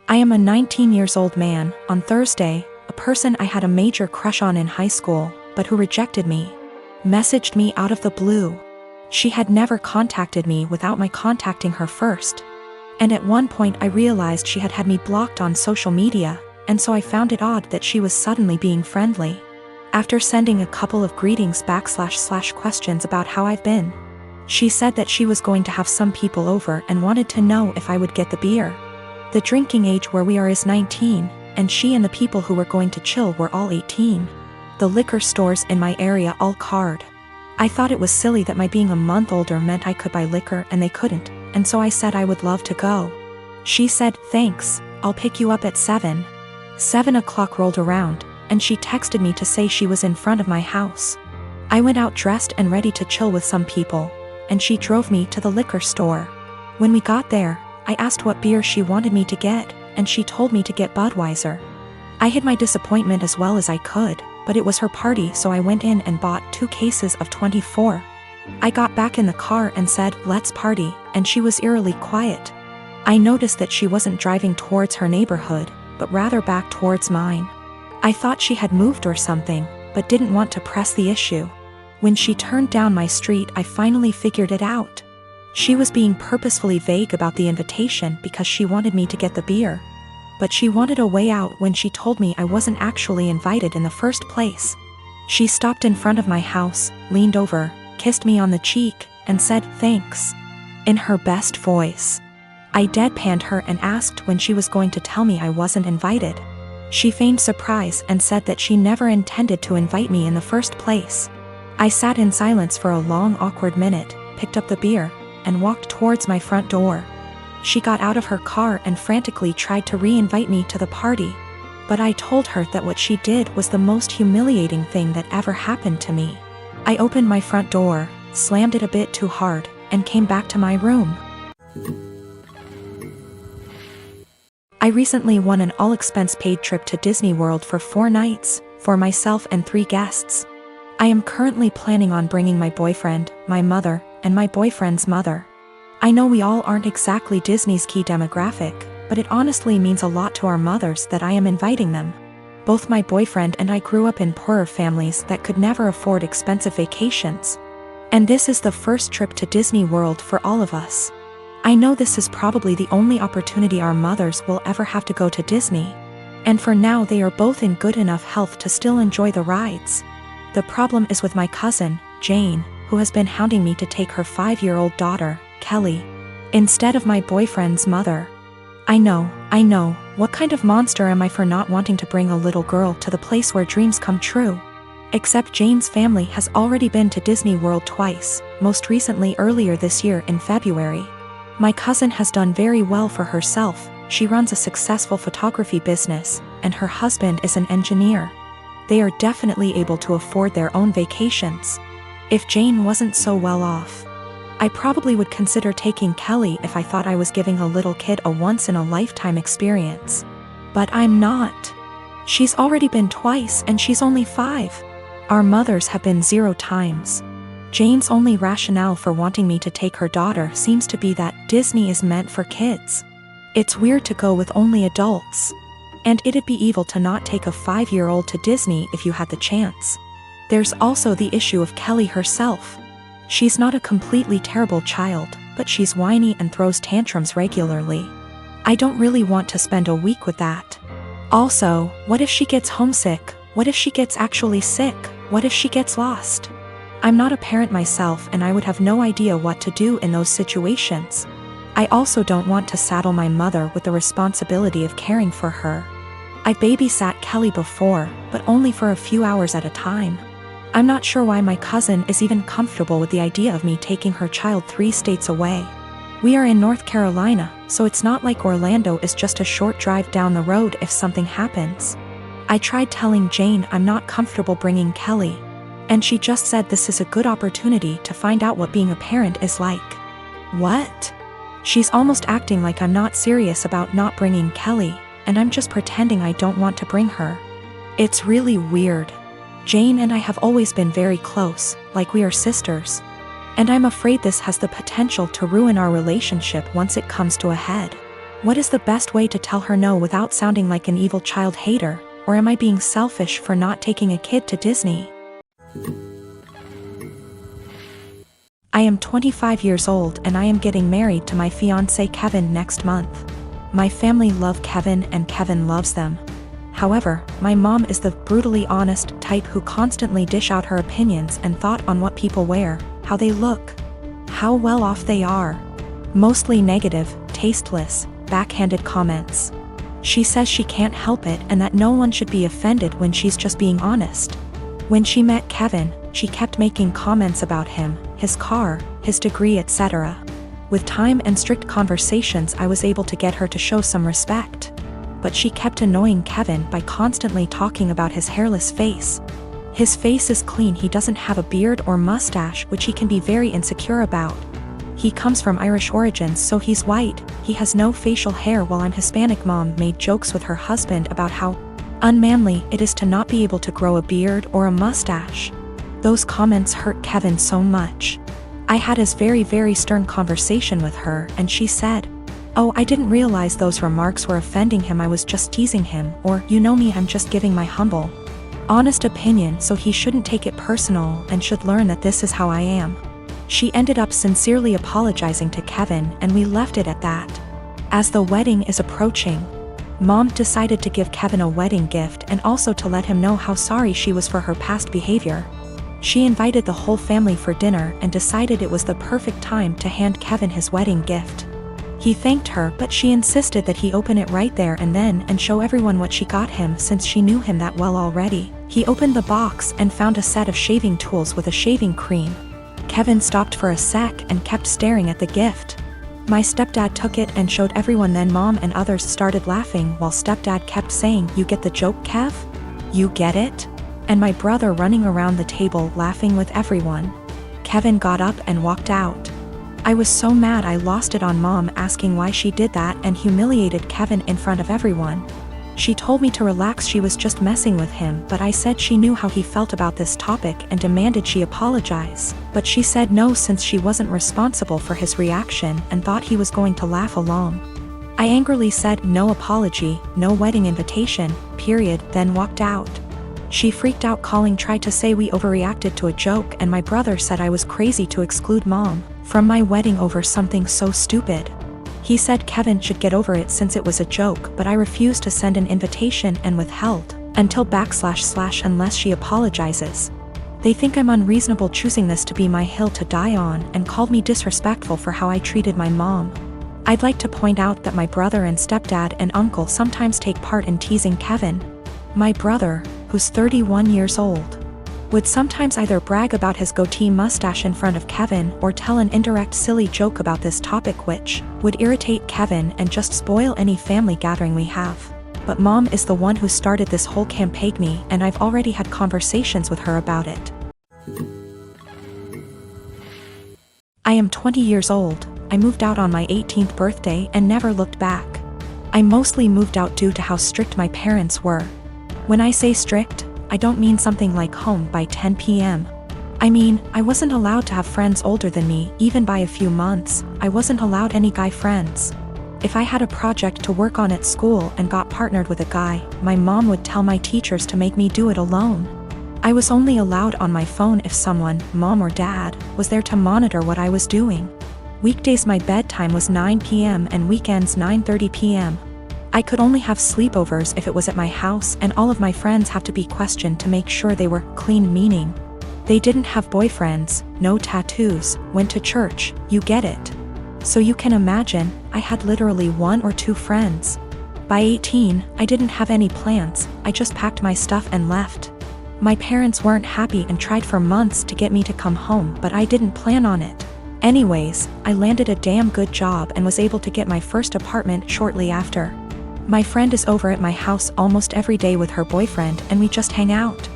I am a 19-years-old man. On Thursday, a person I had a major crush on in high school, but who rejected me, messaged me out of the blue. She had never contacted me without my contacting her first. And at one point I realized she had had me blocked on social media, and so I found it odd that she was suddenly being friendly. After sending a couple of greetings / questions about how I've been, she said that she was going to have some people over and wanted to know if I would get the beer. The drinking age where we are is 19, and she and the people who were going to chill were all 18. The liquor stores in my area all card. I thought it was silly that my being a month older meant I could buy liquor and they couldn't, and so I said I would love to go. She said, "Thanks, I'll pick you up at 7. 7 o'clock rolled around, and she texted me to say she was in front of my house. I went out dressed and ready to chill with some people, and she drove me to the liquor store. When we got there, I asked what beer she wanted me to get, and she told me to get Budweiser. I hid my disappointment as well as I could, but it was her party, so I went in and bought 2 cases of 24. I got back in the car and said, "Let's party," and she was eerily quiet. I noticed that she wasn't driving towards her neighborhood, but rather back towards mine. I thought she had moved or something, but didn't want to press the issue. When she turned down my street, I finally figured it out. She was being purposefully vague about the invitation because she wanted me to get the beer. But she wanted a way out when she told me I wasn't actually invited in the first place. She stopped in front of my house, leaned over, kissed me on the cheek, and said, "Thanks," in her best voice. I deadpanned her and asked when she was going to tell me I wasn't invited. She feigned surprise and said that she never intended to invite me in the first place. I sat in silence for a long, awkward minute, picked up the beer, and walked towards my front door. She got out of her car and frantically tried to re-invite me to the party, but I told her that what she did was the most humiliating thing that ever happened to me. I opened my front door, slammed it a bit too hard, and came back to my room. I recently won an all-expense-paid trip to Disney World for 4 nights, for myself and 3 guests. I am currently planning on bringing my boyfriend, my mother, and my boyfriend's mother. I know we all aren't exactly Disney's key demographic, but it honestly means a lot to our mothers that I am inviting them. Both my boyfriend and I grew up in poorer families that could never afford expensive vacations. And this is the first trip to Disney World for all of us. I know this is probably the only opportunity our mothers will ever have to go to Disney. And for now they are both in good enough health to still enjoy the rides. The problem is with my cousin, Jane, who has been hounding me to take her 5-year-old daughter, Kelly, instead of my boyfriend's mother. I know, what kind of monster am I for not wanting to bring a little girl to the place where dreams come true? Except Jane's family has already been to Disney World twice, most recently earlier this year in February. My cousin has done very well for herself. She runs a successful photography business, and her husband is an engineer. They are definitely able to afford their own vacations. If Jane wasn't so well off, I probably would consider taking Kelly if I thought I was giving a little kid a once-in-a-lifetime experience. But I'm not. She's already been twice and she's only 5. Our mothers have been 0 times. Jane's only rationale for wanting me to take her daughter seems to be that Disney is meant for kids. It's weird to go with only adults. And it'd be evil to not take a 5-year-old to Disney if you had the chance. There's also the issue of Kelly herself. She's not a completely terrible child, but she's whiny and throws tantrums regularly. I don't really want to spend a week with that. Also, what if she gets homesick? What if she gets actually sick? What if she gets lost? I'm not a parent myself and I would have no idea what to do in those situations. I also don't want to saddle my mother with the responsibility of caring for her. I babysat Kelly before, but only for a few hours at a time. I'm not sure why my cousin is even comfortable with the idea of me taking her child 3 states away. We are in North Carolina, so it's not like Orlando is just a short drive down the road if something happens. I tried telling Jane I'm not comfortable bringing Kelly, and she just said this is a good opportunity to find out what being a parent is like. What? She's almost acting like I'm not serious about not bringing Kelly, and I'm just pretending I don't want to bring her. It's really weird. Jane and I have always been very close, like we are sisters. And I'm afraid this has the potential to ruin our relationship once it comes to a head. What is the best way to tell her no without sounding like an evil child hater, or am I being selfish for not taking a kid to Disney? I am 25 years old and I am getting married to my fiancé Kevin next month. My family love Kevin and Kevin loves them. However, my mom is the brutally honest type who constantly dish out her opinions and thought on what people wear, how they look, how well off they are. Mostly negative, tasteless, backhanded comments. She says she can't help it and that no one should be offended when she's just being honest. When she met Kevin, she kept making comments about him, his car, his degree, etc. With time and strict conversations, I was able to get her to show some respect. But she kept annoying Kevin by constantly talking about his hairless face. His face is clean, he doesn't have a beard or mustache, which he can be very insecure about. He comes from Irish origins, so he's white, he has no facial hair, while I'm Hispanic. Mom made jokes with her husband about how unmanly it is to not be able to grow a beard or a mustache. Those comments hurt Kevin so much. I had a very stern conversation with her and she said, "Oh, I didn't realize those remarks were offending him, I was just teasing him," or, "You know me, I'm just giving my humble, honest opinion, so he shouldn't take it personal and should learn that this is how I am." She ended up sincerely apologizing to Kevin and we left it at that. As the wedding is approaching, Mom decided to give Kevin a wedding gift and also to let him know how sorry she was for her past behavior. She invited the whole family for dinner and decided it was the perfect time to hand Kevin his wedding gift. He thanked her, but she insisted that he open it right there and then and show everyone what she got him since she knew him that well already. He opened the box and found a set of shaving tools with a shaving cream. Kevin stopped for a sec and kept staring at the gift. My stepdad took it and showed everyone, then Mom and others started laughing while stepdad kept saying, "You get the joke, Kev? You get it?" And my brother running around the table laughing with everyone. Kevin got up and walked out. I was so mad I lost it on Mom asking why she did that and humiliated Kevin in front of everyone. She told me to relax, she was just messing with him, but I said she knew how he felt about this topic and demanded she apologize. But she said no since she wasn't responsible for his reaction and thought he was going to laugh along. I angrily said no apology, no wedding invitation, period, then walked out. She freaked out, tried to say we overreacted to a joke, and my brother said I was crazy to exclude Mom from my wedding over something so stupid. He said Kevin should get over it since it was a joke, but I refused to send an invitation and withheld until / unless she apologizes. They think I'm unreasonable choosing this to be my hill to die on and called me disrespectful for how I treated my mom. I'd like to point out that my brother and stepdad and uncle sometimes take part in teasing Kevin. My brother, who's 31 years old, would sometimes either brag about his goatee mustache in front of Kevin or tell an indirect silly joke about this topic which would irritate Kevin and just spoil any family gathering we have. But Mom is the one who started this whole campaign and I've already had conversations with her about it. I am 20 years old. I moved out on my 18th birthday and never looked back. I mostly moved out due to how strict my parents were. When I say strict, I don't mean something like home by 10 p.m. I mean, I wasn't allowed to have friends older than me, even by a few months. I wasn't allowed any guy friends. If I had a project to work on at school and got partnered with a guy, my mom would tell my teachers to make me do it alone. I was only allowed on my phone if someone, mom or dad, was there to monitor what I was doing. Weekdays my bedtime was 9 p.m. and weekends 9:30 p.m. I could only have sleepovers if it was at my house, and all of my friends have to be questioned to make sure they were clean, meaning they didn't have boyfriends, no tattoos, went to church, you get it. So you can imagine, I had literally 1 or 2 friends. By 18, I didn't have any plans, I just packed my stuff and left. My parents weren't happy and tried for months to get me to come home, but I didn't plan on it. Anyways, I landed a damn good job and was able to get my first apartment shortly after. My friend is over at my house almost every day with her boyfriend and we just hang out.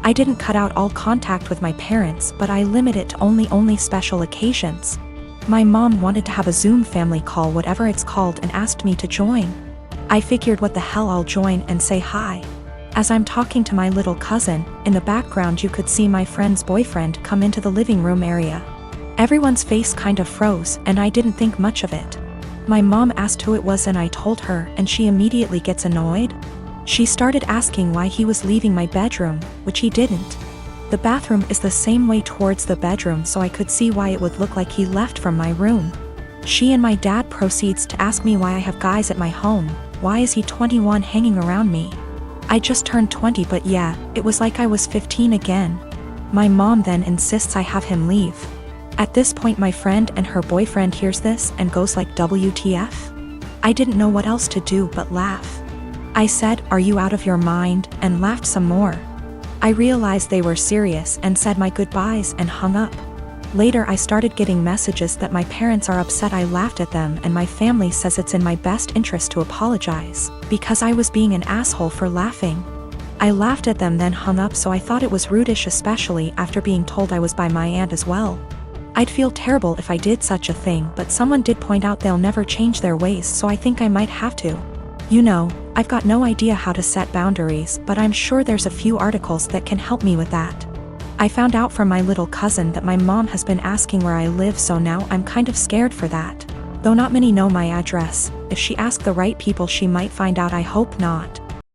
I didn't cut out all contact with my parents, but I limit it to only special occasions. My mom wanted to have a Zoom family call, whatever it's called, and asked me to join. I figured what the hell, I'll join and say hi. As I'm talking to my little cousin, in the background you could see my friend's boyfriend come into the living room area. Everyone's face kind of froze and I didn't think much of it. My mom asked who it was and I told her, and she immediately gets annoyed. She started asking why he was leaving my bedroom, which he didn't. The bathroom is the same way towards the bedroom, so I could see why it would look like he left from my room. She and my dad proceeds to ask me why I have guys at my home. Why is he 21 hanging around me? I just turned 20, but yeah, it was like I was 15 again. My mom then insists I have him leave. At this point my friend and her boyfriend hears this and goes like WTF? I didn't know what else to do but laugh. I said, "Are you out of your mind?" and laughed some more. I realized they were serious and said my goodbyes and hung up. Later I started getting messages that my parents are upset I laughed at them, and my family says it's in my best interest to apologize, because I was being an asshole for laughing. I laughed at them then hung up, so I thought it was rudish, especially after being told I was by my aunt as well. I'd feel terrible if I did such a thing, but someone did point out they'll never change their ways, so I think I might have to. You know, I've got no idea how to set boundaries, but I'm sure there's a few articles that can help me with that. I found out from my little cousin that my mom has been asking where I live, so now I'm kind of scared for that. Though not many know my address, if she asks the right people she might find out. I hope not.